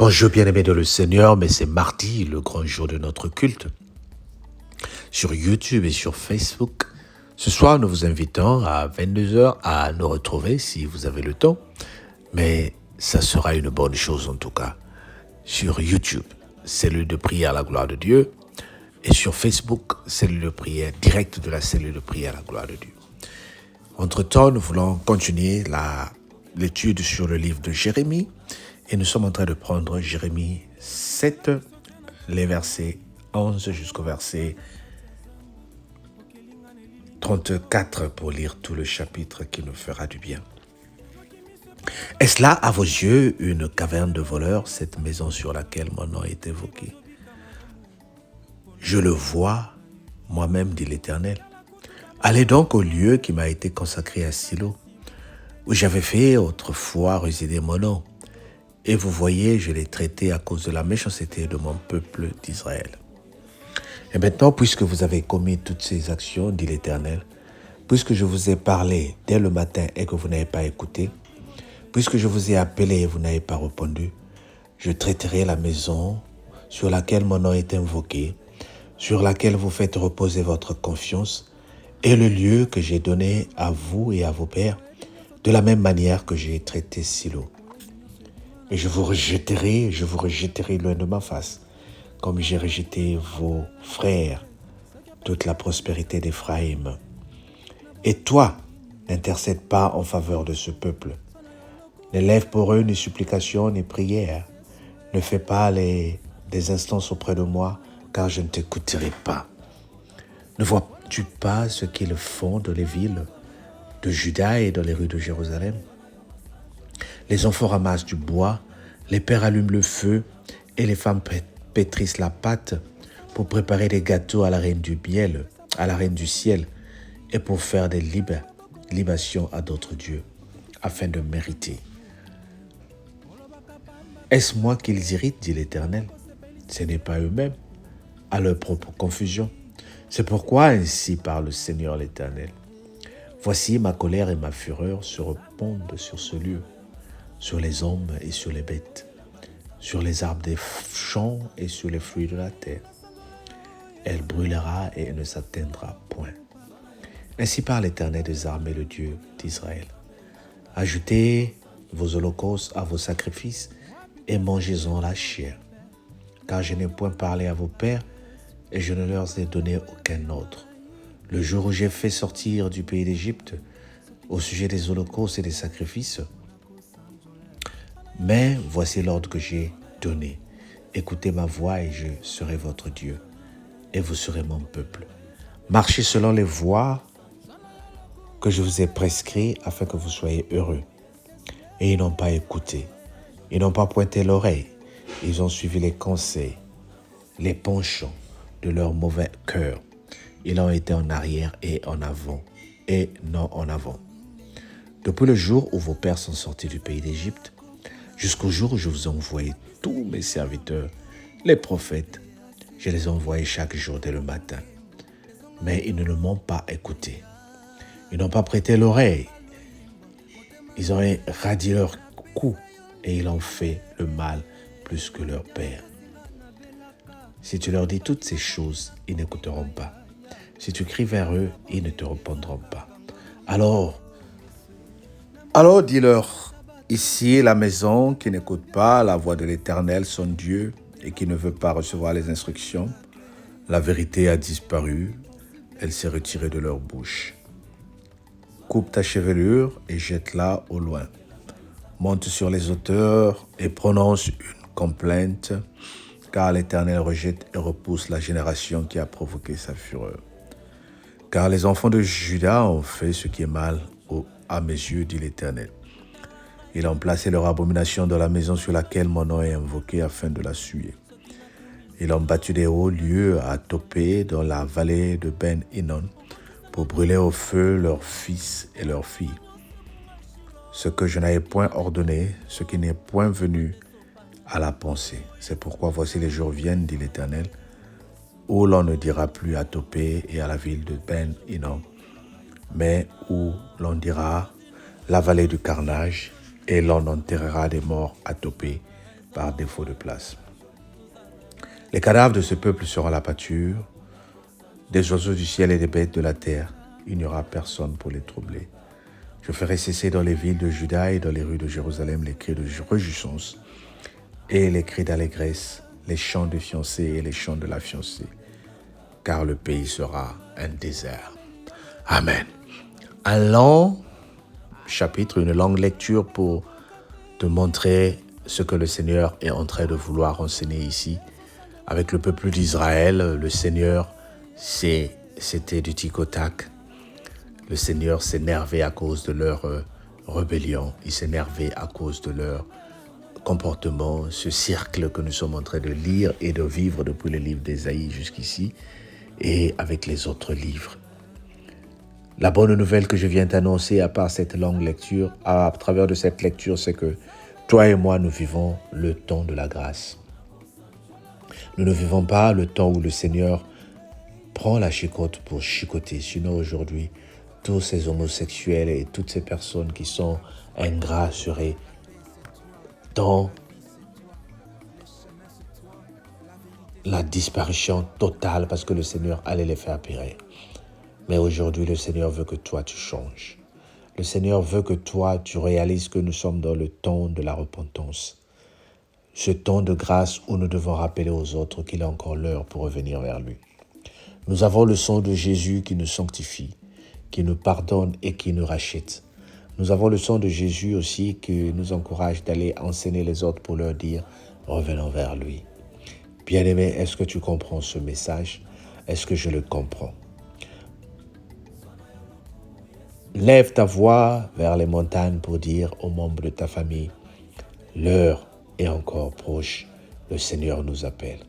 Bonjour bien-aimés de le Seigneur, mais c'est mardi, le grand jour de notre culte. Sur YouTube et sur Facebook, ce soir nous vous invitons à 22h à nous retrouver si vous avez le temps. Mais ça sera une bonne chose en tout cas. Sur YouTube, cellule de prière à la gloire de Dieu. Et sur Facebook, cellule de prière, direct de la cellule de prière à la gloire de Dieu. Entre-temps, nous voulons continuer l'étude sur le livre de Jérémie. Et nous sommes en train de prendre Jérémie 7, les versets 11 jusqu'au verset 34 pour lire tout le chapitre qui nous fera du bien. Est-ce là, à vos yeux, une caverne de voleurs, cette maison sur laquelle mon nom est évoqué? Je le vois, moi-même, dit l'Éternel. Allez donc au lieu qui m'a été consacré à Silo, où j'avais fait autrefois résider mon nom. Et vous voyez, je l'ai traité à cause de la méchanceté de mon peuple d'Israël. Et maintenant, puisque vous avez commis toutes ces actions, dit l'Éternel, puisque je vous ai parlé dès le matin et que vous n'avez pas écouté, puisque je vous ai appelé et vous n'avez pas répondu, je traiterai la maison sur laquelle mon nom est invoqué, sur laquelle vous faites reposer votre confiance, et le lieu que j'ai donné à vous et à vos pères, de la même manière que j'ai traité Silo. Et je vous rejetterai loin de ma face, comme j'ai rejeté vos frères, toute la prospérité d'Éphraïm. Et toi, n'intercède pas en faveur de ce peuple. N'élève pour eux ni supplications ni prières. Ne fais pas des instances auprès de moi, car je ne t'écouterai pas. Ne vois-tu pas ce qu'ils font dans les villes de Juda et dans les rues de Jérusalem? Les enfants ramassent du bois, les pères allument le feu et les femmes pétrissent la pâte pour préparer des gâteaux à la reine du miel, à la reine du ciel, et pour faire des libations à d'autres dieux, afin de mériter. Est-ce moi qu'ils irritent, dit l'Éternel? Ce n'est pas eux-mêmes, à leur propre confusion. C'est pourquoi ainsi parle le Seigneur l'Éternel. Voici ma colère et ma fureur se répandent sur ce lieu, sur les hommes et sur les bêtes, sur les arbres des champs et sur les fruits de la terre. Elle brûlera et elle ne s'atteindra point. Ainsi parle l'Éternel des armées, le Dieu d'Israël. Ajoutez vos holocaustes à vos sacrifices et mangez-en la chair, car je n'ai point parlé à vos pères et je ne leur ai donné aucun ordre. Le jour où j'ai fait sortir du pays d'Égypte, au sujet des holocaustes et des sacrifices, mais voici l'ordre que j'ai donné. Écoutez ma voix et je serai votre Dieu, et vous serez mon peuple. Marchez selon les voies que je vous ai prescrites afin que vous soyez heureux. Et ils n'ont pas écouté, ils n'ont pas pointé l'oreille, ils ont suivi les conseils, les penchants de leur mauvais cœur. Ils ont été en arrière et en avant, et non en avant. Depuis le jour où vos pères sont sortis du pays d'Égypte, jusqu'au jour où je vous ai envoyé tous mes serviteurs, les prophètes, je les ai envoyés chaque jour dès le matin. Mais ils ne m'ont pas écouté. Ils n'ont pas prêté l'oreille. Ils ont radié leur cou et ils ont fait le mal plus que leur père. Si tu leur dis toutes ces choses, ils n'écouteront pas. Si tu cries vers eux, ils ne te répondront pas. Alors dis-leur, ici est la maison qui n'écoute pas la voix de l'Éternel, son Dieu, et qui ne veut pas recevoir les instructions. La vérité a disparu, elle s'est retirée de leur bouche. Coupe ta chevelure et jette-la au loin. Monte sur les hauteurs et prononce une complainte, car l'Éternel rejette et repousse la génération qui a provoqué sa fureur. Car les enfants de Juda ont fait ce qui est mal à mes yeux, dit l'Éternel. Ils ont placé leur abomination dans la maison sur laquelle mon nom est invoqué afin de la suyer. Ils ont battu des hauts lieux à Topé dans la vallée de Ben Hinnom pour brûler au feu leurs fils et leurs filles. Ce que je n'avais point ordonné, ce qui n'est point venu à la pensée. C'est pourquoi voici les jours viennent, dit l'Éternel, où l'on ne dira plus à Topé et à la ville de Ben Hinnom, mais où l'on dira la vallée du carnage, et l'on enterrera des morts à Topé, par défaut de place. Les cadavres de ce peuple seront la pâture des oiseaux du ciel et des bêtes de la terre. Il n'y aura personne pour les troubler. Je ferai cesser dans les villes de Juda et dans les rues de Jérusalem les cris de réjouissance et les cris d'allégresse, les chants de fiancés et les chants de la fiancée, car le pays sera un désert. Amen. Un long chapitre, une longue lecture pour te montrer ce que le Seigneur est en train de vouloir enseigner ici. Avec le peuple d'Israël, le Seigneur, c'était du tic au tac. Le Seigneur s'énervait à cause de leur rébellion. Il s'énervait à cause de leur comportement. Ce cercle que nous sommes en train de lire et de vivre depuis le livre d'Ésaïe jusqu'ici et avec les autres livres. La bonne nouvelle que je viens t'annoncer à part cette longue lecture, à travers de cette lecture, c'est que toi et moi, nous vivons le temps de la grâce. Nous ne vivons pas le temps où le Seigneur prend la chicotte pour chicoter. Sinon, aujourd'hui, tous ces homosexuels et toutes ces personnes qui sont ingrats seraient dans la disparition totale parce que le Seigneur allait les faire périr. Mais aujourd'hui, le Seigneur veut que toi, tu changes. Le Seigneur veut que toi, tu réalises que nous sommes dans le temps de la repentance. Ce temps de grâce où nous devons rappeler aux autres qu'il est encore l'heure pour revenir vers lui. Nous avons le sang de Jésus qui nous sanctifie, qui nous pardonne et qui nous rachète. Nous avons le sang de Jésus aussi qui nous encourage d'aller enseigner les autres pour leur dire « revenons vers lui ». Bien-aimé, est-ce que tu comprends ce message? Est-ce que je le comprends? Lève ta voix vers les montagnes pour dire aux membres de ta famille, l'heure est encore proche, le Seigneur nous appelle.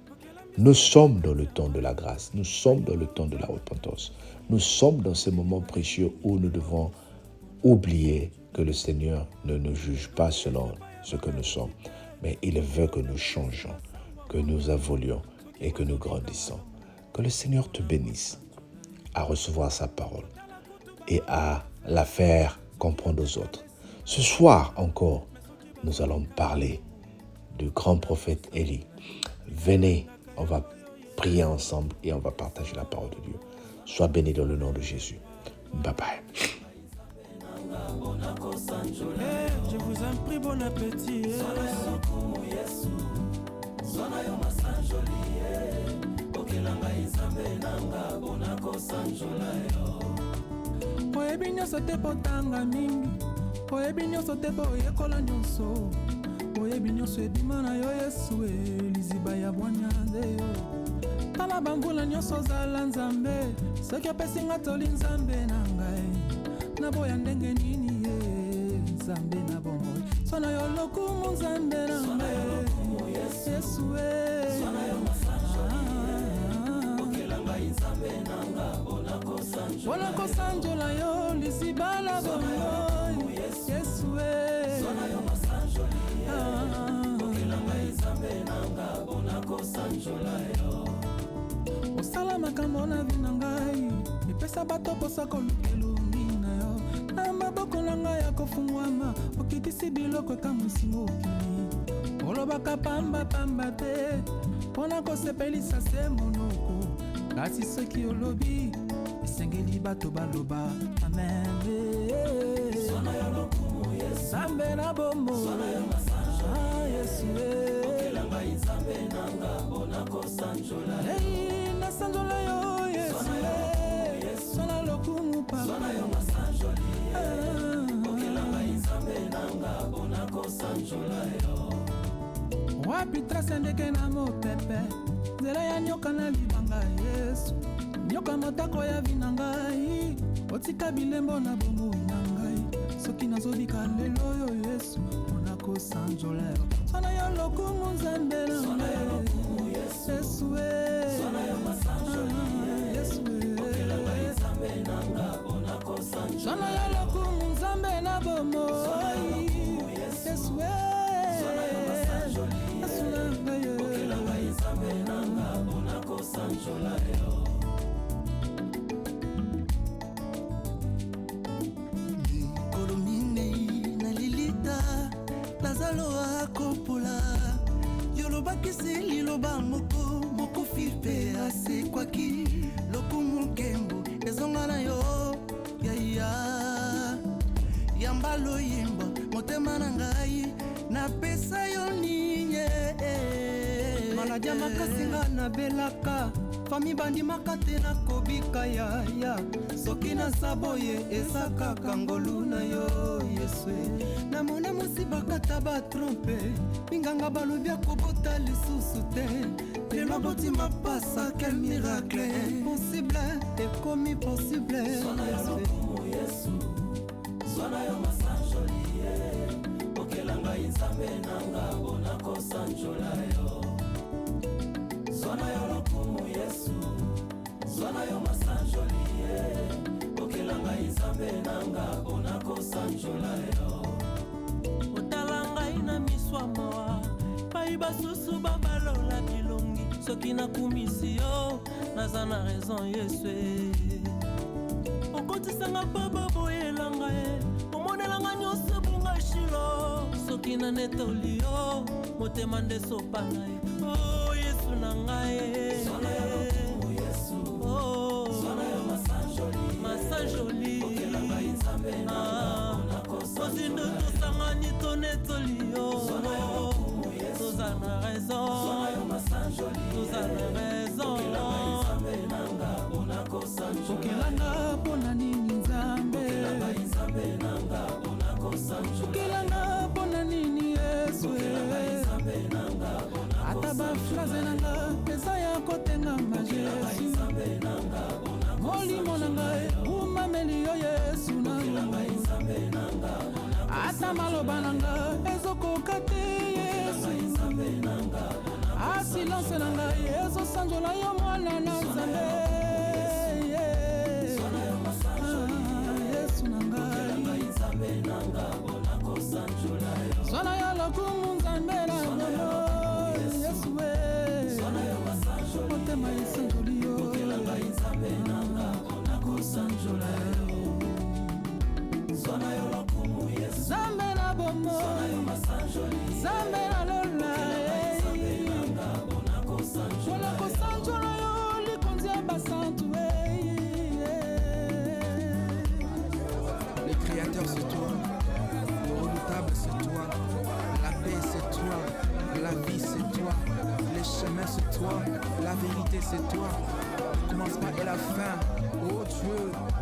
Nous sommes dans le temps de la grâce, nous sommes dans le temps de la repentance. Nous sommes dans ces moments précieux où nous devons oublier que le Seigneur ne nous juge pas selon ce que nous sommes, mais il veut que nous changeons, que nous évoluions et que nous grandissons. Que le Seigneur te bénisse à recevoir sa parole et à la faire comprendre aux autres. Ce soir encore, nous allons parler du grand prophète Élie. Venez, on va prier ensemble et on va partager la parole de Dieu. Sois béni dans le nom de Jésus. Bye bye. Je vous en prie, bon appétit. Oyebi nyonso te potanga mingi, oyebi nyonso te boyekola nyonso, oyebi nyonso ebima na yo Yesu liziba ya bwanya nde yo. Tala bambula nyonso ozala nzambe, soki opesi nga toli nzambe na ngai, naboya ndenge nini ye nzambe na bomoi. Sona yo lokumu nzambe na ngai, Yesu bona kosanjola yo liziba la bomoi, Yesu osala makambo na vi na ngai, epesa bato posa kolukelungi na yo, na maboko na ngai ya kofungwama, okitisi biloko ekamwisi mokili, olobaka pamba te mpona kosepelisa se monoko, kasi soki olobi esengeli bato baloba amen. Nzambe na bombo Yesu nasanjola yo Yesu sona lokumu papa wapi trase ndeke na mopepe, nzela ya nyoka na libanga Yesu, nyoka motako ya vi na ngai, otika bilembo na bomoi na ngai, soki nazobika lelo yo Yesu mpona kosanjola yo, sona yo lokumu nzambe na ngai Yesu sona yo lokumu nzambe na bomoi Yesu Kolomine na lilita lazalo akopola sokisi liloba moko filpe asekwaki lokumu nkembo ezonga na yo yaya yamba loyimba motema na ngai napesa yo ninye maladia makasi nga nabelaka fami bandimaka te nakobika yaya soki naza boye eza kaka ngolu na yo yeswe namona mosi bakata batrompe binganga balobi akobota lisusu te lelo botima pasa quel miracle possible ekomi possible zwana yo lokumu yesu zwana yo masanjolie okelanga inzambe nanga bona kosanjola yo zwana yo lokumu yesu zwana yo masanjolie okelanga inzambe nanga bona kosanjola yo otala ngai na miswa mawa pai basusu babalola bilongi soki nakumisi yo naza na raison yeswe okotisanga mpo boboyelanga ye omonelanga nyonso bunga shilo soki na netoli yo motema nde sopana ye o yesu na ngai masanjoli ozindo tosangani tonetoli yo toza na raison okelanga mpona nini nzambe okelanga mpona nini yesu ata bafraze nanga eza ya kotengama jesu molimo na ngai umameli yo yesu nanga ata maloba na ngai ezokoka te yesu asilence na ngai ezosanzola yo mwana na nzambe yesu na ngai zwana yo lokumu nzambe na ngolo yesu motema esanzoli yo nzambe na bomo nzambe na lola mpona kosanzola yo likonzi ya basantu Le créateur c'est toi, le redoutable c'est toi, la paix c'est toi, la vie c'est toi, les chemins c'est toi, la vérité c'est toi, le commencement et la fin, oh Dieu.